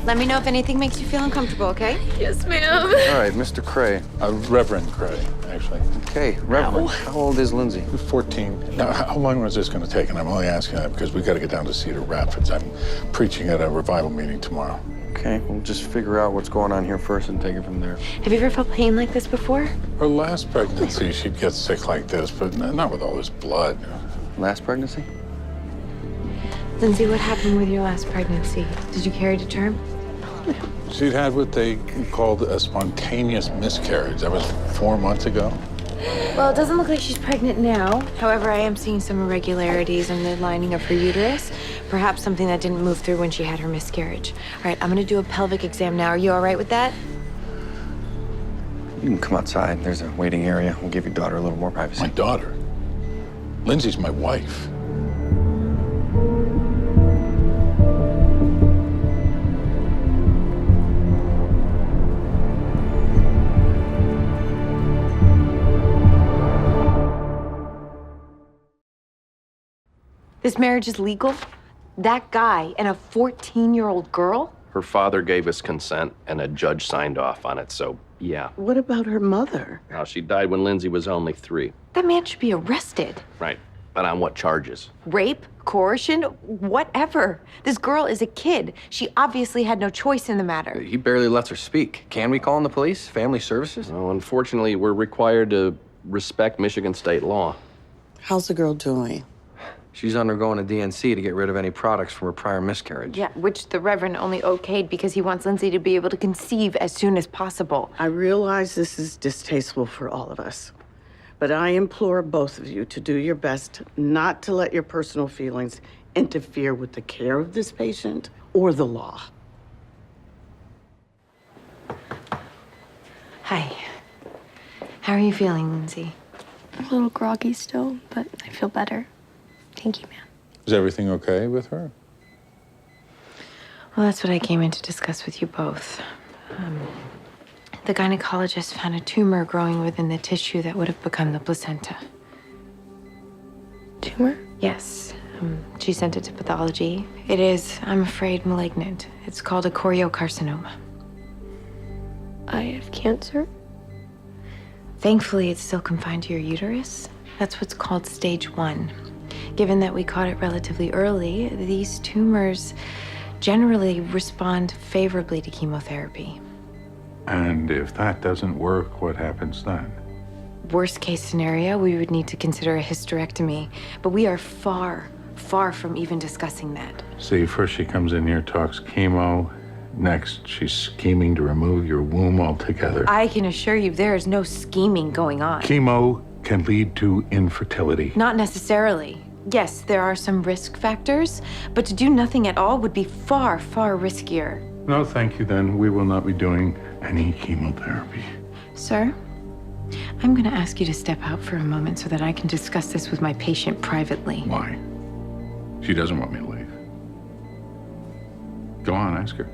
Let me know if anything makes you feel uncomfortable, okay? Yes, ma'am. All right, Mr. Cray. Reverend Cray, actually. Okay, Reverend. How old is Lindsay? 14. Now, how long was this going to take? And I'm only asking that because we got to get down to Cedar Rapids. I'm preaching at a revival meeting tomorrow. Okay, we'll just figure out what's going on here first and take it from there. Have you ever felt pain like this before? Her last pregnancy, she'd get sick like this, but not with all this blood. Last pregnancy? Lindsay, what happened with your last pregnancy? Did you carry to term? She'd had what they called a spontaneous miscarriage. That was 4 months ago. Well, it doesn't look like she's pregnant now. However, I am seeing some irregularities in the lining of her uterus. Perhaps something that didn't move through when she had her miscarriage. All right, I'm gonna do a pelvic exam now. Are you all right with that? You can come outside. There's a waiting area. We'll give your daughter a little more privacy. My daughter? Lindsay's my wife. This marriage is legal? That guy and a 14-year-old girl? Her father gave us consent, and a judge signed off on it, so yeah. What about her mother? Now, she died when Lindsay was only 3. That man should be arrested. Right, but on what charges? Rape, coercion, whatever. This girl is a kid. She obviously had no choice in the matter. He barely lets her speak. Can we call in the police? Family services? Well, unfortunately, we're required to respect Michigan state law. How's the girl doing? She's undergoing a DNC to get rid of any products from her prior miscarriage. Yeah, which the Reverend only okayed because he wants Lindsay to be able to conceive as soon as possible. I realize this is distasteful for all of us, but I implore both of you to do your best not to let your personal feelings interfere with the care of this patient or the law. Hi. How are you feeling, Lindsay? I'm a little groggy still, but I feel better. Thank you, ma'am. Is everything okay with her? Well, that's what I came in to discuss with you both. The gynecologist found a tumor growing within the tissue that would have become the placenta. Tumor? Yes. She sent it to pathology. It is, I'm afraid, malignant. It's called a choriocarcinoma. I have cancer? Thankfully, it's still confined to your uterus. That's what's called stage 1. Given that we caught it relatively early, these tumors generally respond favorably to chemotherapy. And if that doesn't work, what happens then? Worst case scenario, we would need to consider a hysterectomy, but we are far, far from even discussing that. See, first she comes in here, talks chemo. Next, she's scheming to remove your womb altogether. I can assure you there is no scheming going on. Chemo can lead to infertility. Not necessarily. Yes, there are some risk factors, but to do nothing at all would be far, far riskier. No, thank you, then. We will not be doing any chemotherapy. Sir, I'm going to ask you to step out for a moment so that I can discuss this with my patient privately. Why? She doesn't want me to leave. Go on, ask her.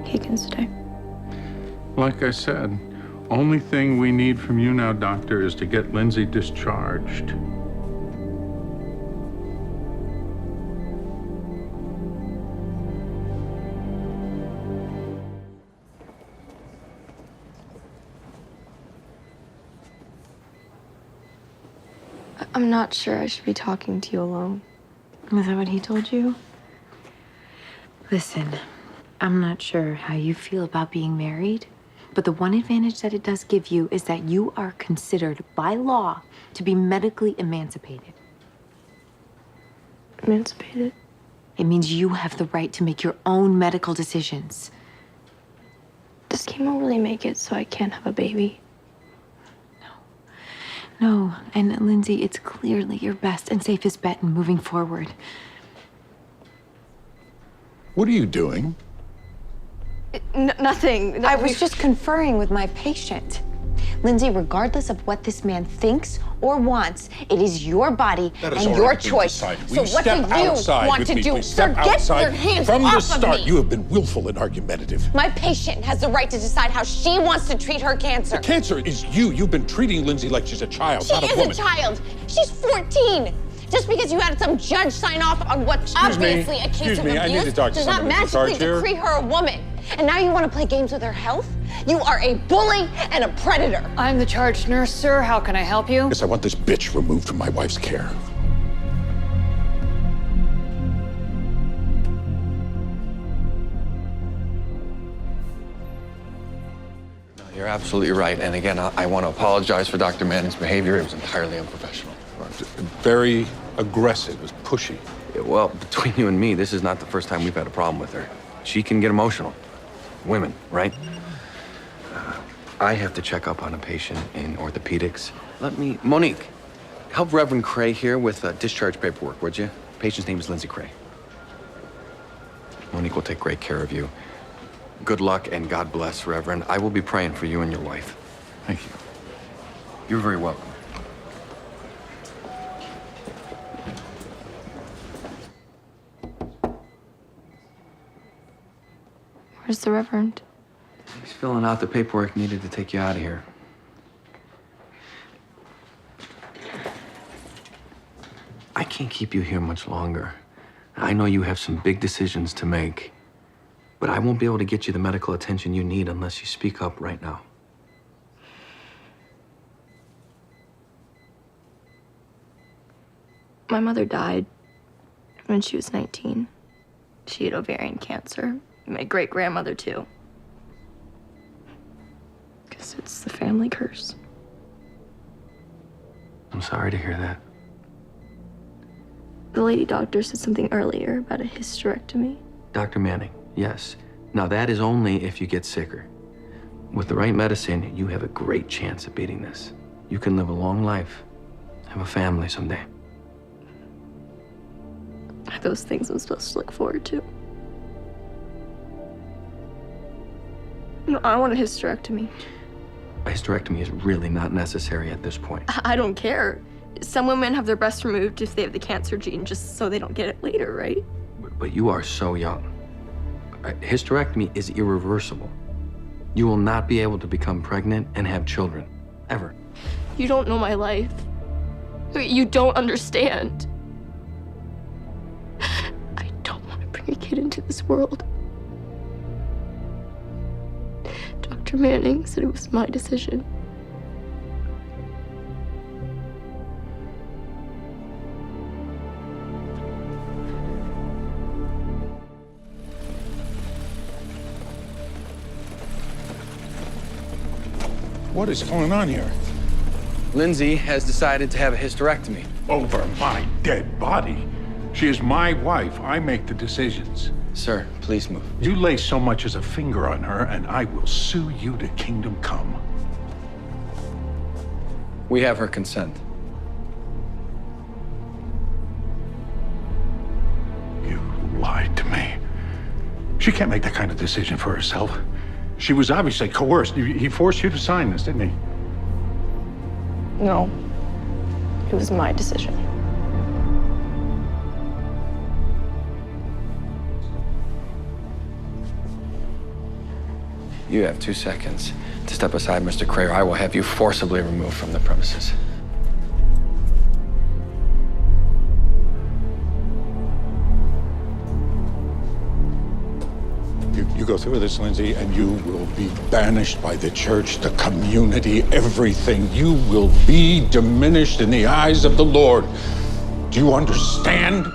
He can stay. Like I said, only thing we need from you now, doctor, is to get Lindsay discharged. I'm not sure I should be talking to you alone. Is that what he told you? Listen, I'm not sure how you feel about being married, but the one advantage that it does give you is that you are considered by law to be medically emancipated. Emancipated? It means you have the right to make your own medical decisions. Does chemo really make it so I can't have a baby? No, and Lindsay, it's clearly your best and safest bet in moving forward. What are you doing? Nothing. I was just conferring with my patient. Lindsay, regardless of what this man thinks or wants, it is your body and your choice. So what do you want to do? Sir, get your hands From the off start, of me. you have been willful and argumentative. My patient has the right to decide how she wants to treat her cancer. Cancer is you. You've been treating Lindsay like she's a child, She not a woman. is a child. She's 14. Just because you had some judge sign off on what's obviously a case of I need to abuse talk to does not somebody in magically charge here. decree her a woman. And now you want to play games with her health? You are a bully and a predator. I'm the charge nurse, sir. How can I help you? Yes, I want this bitch removed from my wife's care. You're absolutely right. And again, I want to apologize for Dr. Manning's behavior. It was entirely unprofessional. Very aggressive, it was pushy. Yeah, well, between you and me, this is not the first time we've had a problem with her. She can get emotional. Women, right? I have to check up on a patient in orthopedics. Monique, help Reverend Cray here with discharge paperwork, would you? Patient's name is Lindsay Cray. Monique will take great care of you. Good luck and God bless, Reverend. I will be praying for you and your wife. Thank you. You're very welcome. Where's the Reverend? He's filling out the paperwork needed to take you out of here. I can't keep you here much longer. I know you have some big decisions to make, but I won't be able to get you the medical attention you need unless you speak up right now. My mother died when she was 19. She had ovarian cancer. My great-grandmother, too. Guess it's the family curse. I'm sorry to hear that. The lady doctor said something earlier about a hysterectomy. Dr. Manning, yes. Now that is only if you get sicker. With the right medicine, you have a great chance of beating this. You can live a long life, have a family someday. Are those things I'm supposed to look forward to? No, I want a hysterectomy. A hysterectomy is really not necessary at this point. I don't care. Some women have their breasts removed if they have the cancer gene just so they don't get it later, right? But you are so young. A hysterectomy is irreversible. You will not be able to become pregnant and have children, ever. You don't know my life. You don't understand. I don't want to bring a kid into this world. Dr. Manning said it was my decision. What is going on here? Lindsay has decided to have a hysterectomy. Over my dead body. She is my wife. I make the decisions. Sir, please move. You lay so much as a finger on her, and I will sue you to kingdom come. We have her consent. You lied to me. She can't make that kind of decision for herself. She was obviously coerced. He forced you to sign this, didn't he? No. It was my decision. You have 2 seconds to step aside, Mr. Cray, or I will have you forcibly removed from the premises. You go through this, Lindsay, and you will be banished by the church, the community, everything. You will be diminished in the eyes of the Lord. Do you understand?